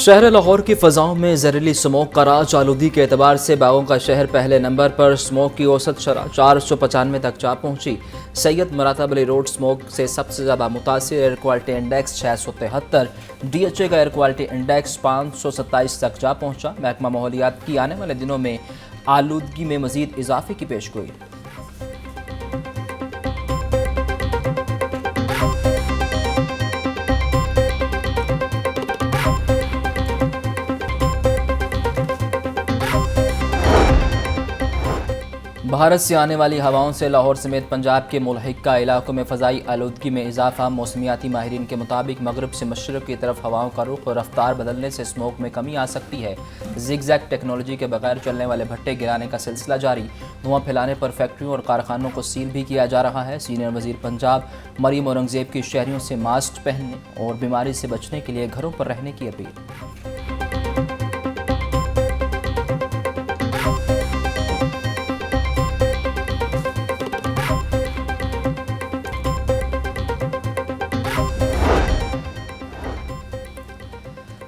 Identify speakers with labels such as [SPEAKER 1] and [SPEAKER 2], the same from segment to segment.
[SPEAKER 1] شہر لاہور کی فضاؤں میں زہریلی اسموک کا راج آلودگی کے اعتبار سے باغوں کا شہر پہلے نمبر پر اسموک کی اوسط شرح 495 تک جا پہنچی۔ سید مراتب علی روڈ اسموک سے سب سے زیادہ متاثر air quality index 673، D H A کا ایئر کوالٹی انڈیکس 527 تک جا پہنچا۔ محکمہ ماحولیات کی آنے والے دنوں میں آلودگی میں مزید اضافے کی پیشگوئی۔ بھارت سے آنے والی ہواؤں سے لاہور سمیت پنجاب کے ملحقہ علاقوں میں فضائی آلودگی میں اضافہ۔ موسمیاتی ماہرین کے مطابق مغرب سے مشرق کی طرف ہواؤں کا رخ اور رفتار بدلنے سے اسموک میں کمی آ سکتی ہے۔ زگ زیگ ٹیکنالوجی کے بغیر چلنے والے بھٹے گرانے کا سلسلہ جاری۔ دھواں پھیلانے پر فیکٹریوں اور کارخانوں کو سیل بھی کیا جا رہا ہے۔ سینئر وزیر پنجاب مریم اورنگزیب کی شہریوں سے ماسک پہننے اور بیماری سے بچنے کے لیے گھروں پر رہنے کی اپیل۔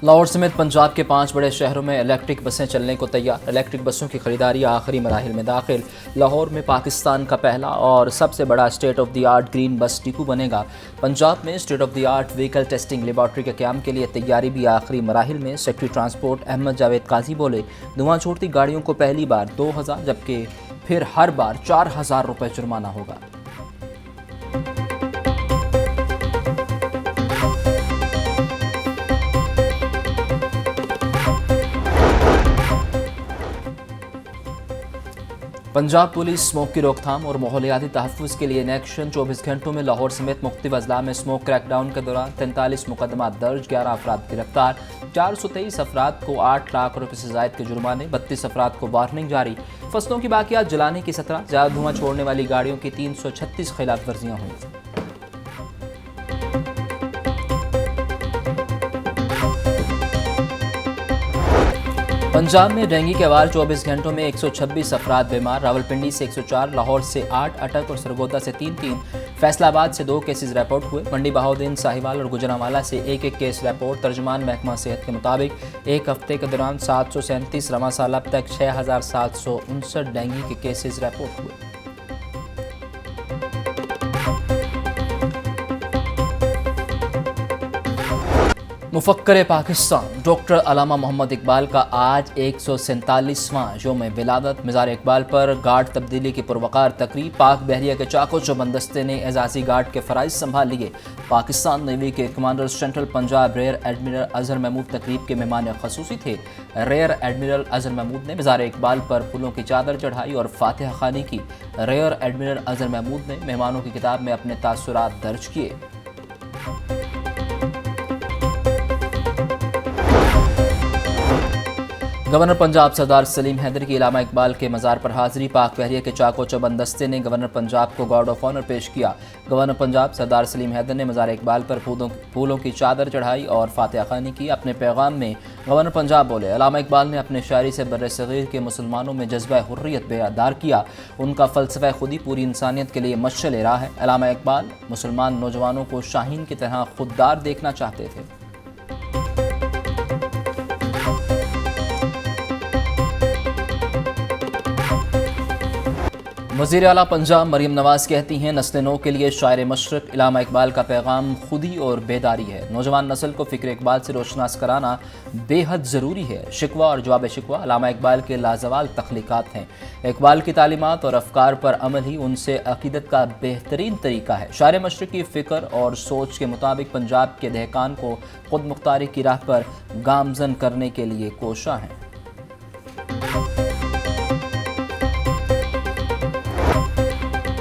[SPEAKER 1] لاہور سمیت پنجاب کے 5 بڑے شہروں میں الیکٹرک بسیں چلنے کو تیار۔ الیکٹرک بسوں کی خریداری آخری مراحل میں داخل۔ لاہور میں پاکستان کا پہلا اور سب سے بڑا state of the art green بس ڈپو بنے گا۔ پنجاب میں state of the art vehicle testing laboratory کے قیام کے لیے تیاری بھی آخری مراحل میں۔ سیکرٹری ٹرانسپورٹ احمد جاوید قاضی بولے، دھواں چھوڑتی گاڑیوں کو پہلی بار 2000 جبکہ پھر ہر بار 4000 روپے جرمانہ ہوگا۔ پنجاب پولیس اسموک کی روک تھام اور ماحولیاتی تحفظ کے لیے ان ایکشن 24 گھنٹوں میں لاہور سمیت مختلف اضلاع میں اسموک کریک ڈاؤن کے دوران 43 مقدمات درج، 11 افراد گرفتار، 423 افراد کو 8 لاکھ روپے سے زائد کے جرمانے، 32 افراد کو وارننگ جاری۔ فصلوں کی باقیات جلانے کی 17، زیادہ دھواں چھوڑنے والی گاڑیوں کی 336 خلاف ورزیاں ہوئیں۔ پنجاب میں ڈینگی کے وار 24 گھنٹوں میں 126 افراد بیمار، راولپنڈی سے 104، لاہور سے 8، اٹک اور سرگودا سے 3، فیصل آباد سے 2 کیسز رپورٹ ہوئے، منڈی بہاؤالدین، ساہیوال اور گوجرانوالہ سے 1 کیس رپورٹ۔ ترجمان محکمہ صحت کے مطابق ایک ہفتے کے دوران 737 رواں سال اب تک 6759 ڈینگی کے کیسز رپورٹ ہوئے۔ مفکر پاکستان ڈاکٹر علامہ محمد اقبال کا آج 147واں یوم ولادت۔ مزار اقبال پر گارڈ تبدیلی کی پروقار تقریب، پاک بحریہ کے چاقو چوبند دستے نے اعزازی گارڈ کے فرائض سنبھال لیے۔ پاکستان نیوی کے commander central Punjab rear admiral Azhar Mahmood تقریب کے مہمان خصوصی تھے۔ ریئر ایڈمرل اظہر محمود نے مزار اقبال پر پھولوں کی چادر چڑھائی اور فاتحہ خوانی کی۔ ریئر ایڈمرل اظہر محمود نے مہمانوں کی کتاب میں اپنے تاثرات درج کیے۔ گورنر پنجاب سردار سلیم حیدر کی علامہ اقبال کے مزار پر حاضری، پاک بحریہ کے چاقو چوبند دستے نے گورنر پنجاب کو گارڈ آف آنر پیش کیا۔ گورنر پنجاب سردار سلیم حیدر نے مزار اقبال پر پھولوں کی چادر چڑھائی اور فاتحہ خوانی کی۔ اپنے پیغام میں گورنر پنجاب بولے، علامہ اقبال نے اپنے شاعری سے بر صغیر کے مسلمانوں میں جذبہ حریت بیدار کیا۔ ان کا فلسفہ خودی پوری انسانیت کے لیے مشعل راہ ہے۔ علامہ اقبال مسلمان نوجوانوں کو شاہین کی طرح خوددار دیکھنا چاہتے تھے۔ وزیر اعلیٰ پنجاب مریم نواز کہتی ہیں، نسل نو کے لیے شاعر مشرق علامہ اقبال کا پیغام خودی اور بیداری ہے۔ نوجوان نسل کو فکر اقبال سے روشناس کرانا بے حد ضروری ہے۔ شکوہ اور جواب شکوہ علامہ اقبال کے لازوال تخلیقات ہیں۔ اقبال کی تعلیمات اور افکار پر عمل ہی ان سے عقیدت کا بہترین طریقہ ہے۔ شاعر مشرق کی فکر اور سوچ کے مطابق پنجاب کے دہقان کو خود مختاری کی راہ پر گامزن کرنے کے لیے کوشاں ہیں۔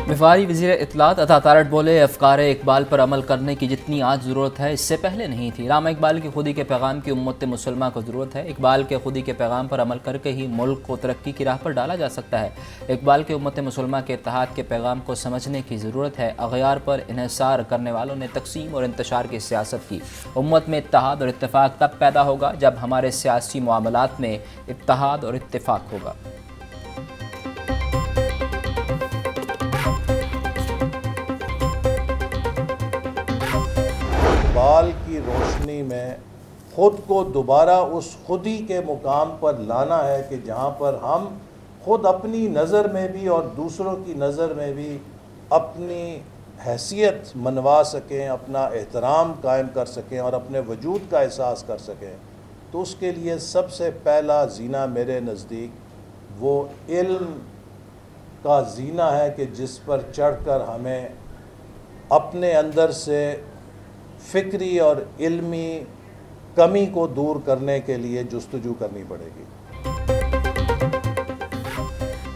[SPEAKER 1] وفاقی وزیر اطلاعات عطا تارڑ بولے، افکار اقبال پر عمل کرنے کی جتنی آج ضرورت ہے اس سے پہلے نہیں تھی۔ علامہ اقبال کی خودی کے پیغام کی امت مسلمہ کو ضرورت ہے۔ اقبال کے خودی کے پیغام پر عمل کر کے ہی ملک کو ترقی کی راہ پر ڈالا جا سکتا ہے۔ اقبال کے امت مسلمہ کے اتحاد کے پیغام کو سمجھنے کی ضرورت ہے۔ اغیار پر انحصار کرنے والوں نے تقسیم اور انتشار کی سیاست کی۔ امت میں اتحاد اور اتفاق تب پیدا ہوگا جب ہمارے سیاسی معاملات میں اتحاد اور اتفاق ہوگا۔
[SPEAKER 2] اقبال کی روشنی میں خود کو دوبارہ اس خودی کے مقام پر لانا ہے کہ جہاں پر ہم خود اپنی نظر میں بھی اور دوسروں کی نظر میں بھی اپنی حیثیت منوا سکیں، اپنا احترام قائم کر سکیں اور اپنے وجود کا احساس کر سکیں۔ تو اس کے لیے سب سے پہلا زینہ میرے نزدیک وہ علم کا زینہ ہے کہ جس پر چڑھ کر ہمیں اپنے اندر سے فکری اور علمی کمی کو دور کرنے کے لیے جستجو کرنی پڑے گی۔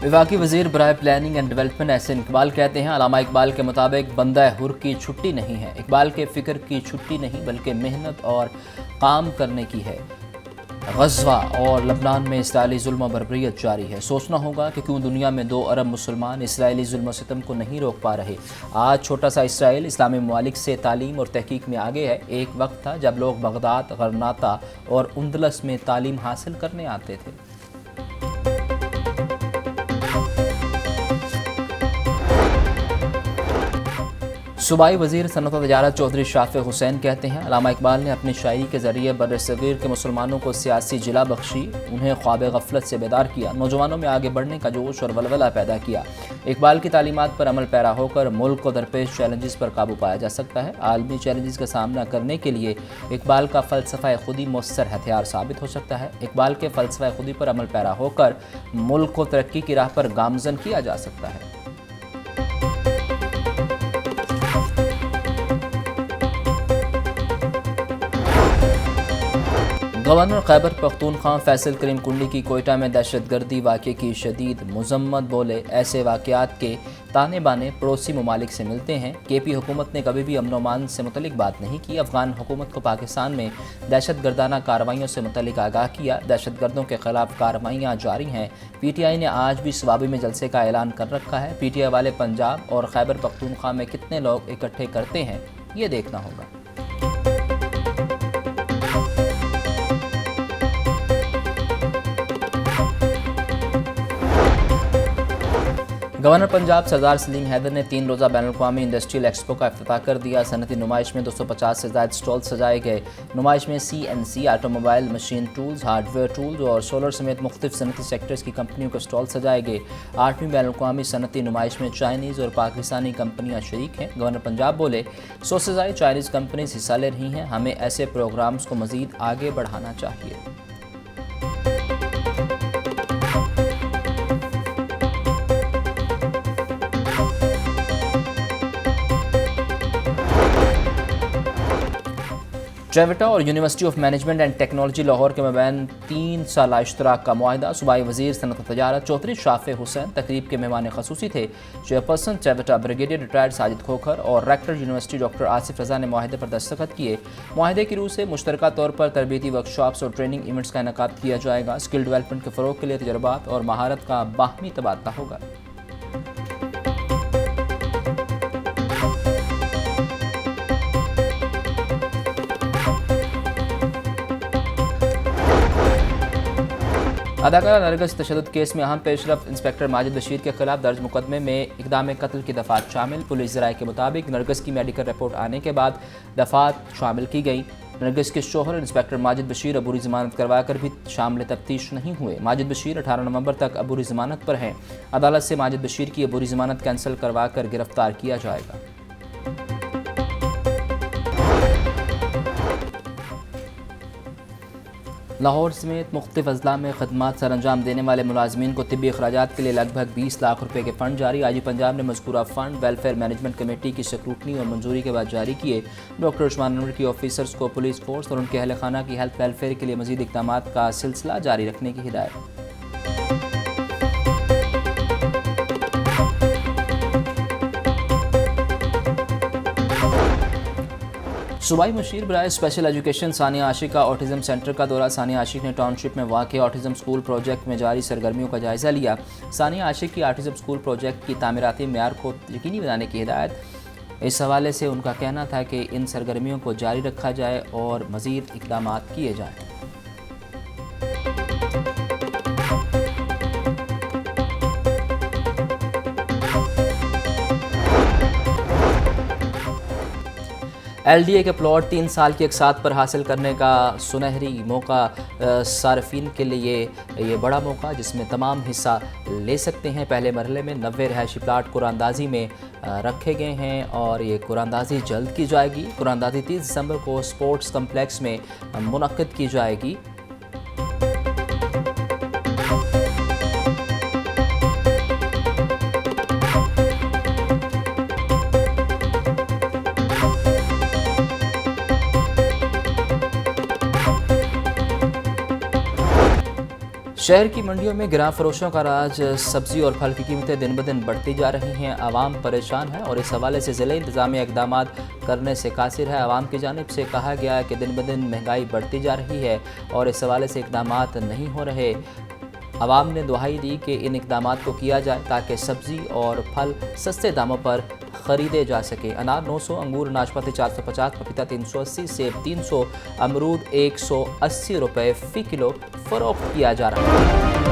[SPEAKER 1] وفاقی وزیر برائے planning and development Ahsan Iqbal کہتے ہیں علامہ اقبال کے مطابق بندہ حر کی چھٹی نہیں ہے، اقبال کے فکر کی چھٹی نہیں بلکہ محنت اور کام کرنے کی ہے۔ غزہ اور لبنان میں اسرائیلی ظلم و بربریت جاری ہے، سوچنا ہوگا کہ کیوں دنیا میں 2 ارب مسلمان اسرائیلی ظلم و ستم کو نہیں روک پا رہے۔ آج چھوٹا سا اسرائیل اسلامی ممالک سے تعلیم اور تحقیق میں آگے ہے۔ ایک وقت تھا جب لوگ بغداد، غرناطہ اور اندلس میں تعلیم حاصل کرنے آتے تھے۔ صوبائی وزیر صنعت و تجارت چودھری شافع حسین کہتے ہیں علامہ اقبال نے اپنی شاعری کے ذریعے بر صغیر کے مسلمانوں کو سیاسی جلا بخشی، انہیں خواب غفلت سے بیدار کیا، نوجوانوں میں آگے بڑھنے کا جوش اور ولولہ پیدا کیا۔ اقبال کی تعلیمات پر عمل پیرا ہو کر ملک کو درپیش چیلنجز پر قابو پایا جا سکتا ہے۔ عالمی چیلنجز کا سامنا کرنے کے لیے اقبال کا فلسفہ خودی مؤثر ہتھیار ثابت ہو سکتا ہے۔ اقبال کے فلسفہ خودی پر عمل پیرا ہو کر ملک کو ترقی کی راہ پر گامزن کیا جا سکتا ہے۔ گورنر خیبر پختونخوا فیصل کریم کنڈی کی کوئٹہ میں دہشت گردی واقعے کی شدید مذمت، بولے ایسے واقعات کے تانے بانے پڑوسی ممالک سے ملتے ہیں۔ کے پی حکومت نے کبھی بھی امن و امان سے متعلق بات نہیں کی۔ افغان حکومت کو پاکستان میں دہشت گردانہ کارروائیوں سے متعلق آگاہ کیا۔ دہشت گردوں کے خلاف کارروائیاں جاری ہیں۔ پی ٹی آئی نے آج بھی صوابی میں جلسے کا اعلان کر رکھا ہے۔ پی ٹی آئی والے پنجاب اور خیبر پختونخوا میں کتنے لوگ اکٹھے کرتے ہیں یہ دیکھنا ہوگا۔ گورنر پنجاب سردار سلیم حیدر نے 3 روزہ بین الاقوامی انڈسٹریل ایکسپو کا افتتاح کر دیا۔ صنعتی نمائش میں 250 سے زائد سٹال سجائے گئے۔ نمائش میں C N C, automobile, machine tools, hardware tools اور سولر سمیت مختلف صنعتی سیکٹرز کی کمپنیوں کے سٹال سجائے گئے۔ 8ویں بین الاقوامی صنعتی نمائش میں چائنیز اور پاکستانی کمپنیاں شریک ہیں۔ گورنر پنجاب بولے 100 سے زائد چائنیز کمپنیز حصہ لے رہی ہیں، ہمیں ایسے پروگرامز کو مزید آگے بڑھانا چاہیے۔ ٹریوٹا اور university of management and technology Lahore کے مابین 3 سالہ اشتراک کا معاہدہ۔ صوبائی وزیر صنعت و تجارت چودھری شافع حسین تقریب کے مہمان خصوصی تھے۔ چیئرپرسن ٹریوٹا بریگیڈیئر ریٹائرڈ ساجد کھوکھر اور rector university doctor Asif Raza نے معاہدے پر دستخط کیے۔ معاہدے کی روح سے مشترکہ طور پر تربیتی ورکشاپس اور ٹریننگ ایونٹس کا انعقاد کیا جائے گا۔ اسکل ڈیولپمنٹ کے فروغ کے لیے تجربات اور مہارت کا باہمی تبادلہ ہوگا۔ اداکارہ نرگس تشدد کیس میں اہم پیش رفت، انسپکٹر ماجد بشیر کے خلاف درج مقدمے میں اقدام قتل کی دفعات شامل۔ پولیس ذرائع کے مطابق نرگس کی میڈیکل رپورٹ آنے کے بعد دفعات شامل کی گئی۔ نرگس کے شوہر انسپکٹر ماجد بشیر عبوری ضمانت کروا کر بھی شامل تفتیش نہیں ہوئے۔ ماجد بشیر 18 نومبر تک عبوری ضمانت پر ہیں۔ عدالت سے ماجد بشیر کی عبوری ضمانت کینسل کروا کر گرفتار کیا جائے گا۔ لاہور سمیت مختلف اضلاع میں خدمات سر انجام دینے والے ملازمین کو طبی اخراجات کے لیے لگ بھگ 20 لاکھ روپے کے فنڈ جاری۔ آج پنجاب نے مذکورہ فنڈ ویلفیئر مینجمنٹ کمیٹی کی سکروٹنی اور منظوری کے بعد جاری کیے۔ ڈاکٹر عثمان انور کی آفیسرز کو پولیس فورس اور ان کے اہل خانہ کی ہیلتھ ویلفیئر کے لیے مزید اقدامات کا سلسلہ جاری رکھنے کی ہدایت۔ صوبائی مشیر برائے اسپیشل ایجوکیشن ثانیہ عاشق کا آٹزم سینٹر کا دورہ۔ ثانیہ عاشق نے ٹاؤن شپ میں واقع آٹزم اسکول پروجیکٹ میں جاری سرگرمیوں کا جائزہ لیا۔ ثانیہ عاشق کی آٹزم اسکول پروجیکٹ کی تعمیراتی معیار کو یقینی بنانے کی ہدایت۔ اس حوالے سے ان کا کہنا تھا کہ ان سرگرمیوں کو جاری رکھا جائے اور مزید اقدامات کیے جائیں۔ LDA کے پلاٹ 3 سال کی اقساط پر حاصل کرنے کا سنہری موقع صارفین کے لیے یہ بڑا موقع جس میں تمام حصہ لے سکتے ہیں۔ پہلے مرحلے میں 90 رہائشی پلاٹ قراندازی میں رکھے گئے ہیں اور یہ قراندازی جلد کی جائے گی۔ قراندازی 30 دسمبر کو سپورٹس کمپلیکس میں منعقد کی جائے گی۔ شہر کی منڈیوں میں گراں فروشوں کا راج، سبزی اور پھل کی قیمتیں دن بدن بڑھتی جا رہی ہیں۔ عوام پریشان ہے اور اس حوالے سے ضلعی انتظامیہ اقدامات کرنے سے قاصر ہے۔ عوام کی جانب سے کہا گیا ہے کہ دن بدن مہنگائی بڑھتی جا رہی ہے اور اس حوالے سے اقدامات نہیں ہو رہے۔ عوام نے دہائی دی کہ ان اقدامات کو کیا جائے تاکہ سبزی اور پھل سستے داموں پر خریدے جا سکے۔ انار 900، انگور ناشپاتی 450، پپیتا 380، سیب 300، امرود 180 روپے فی کلو فروخت کیا جا رہا ہے۔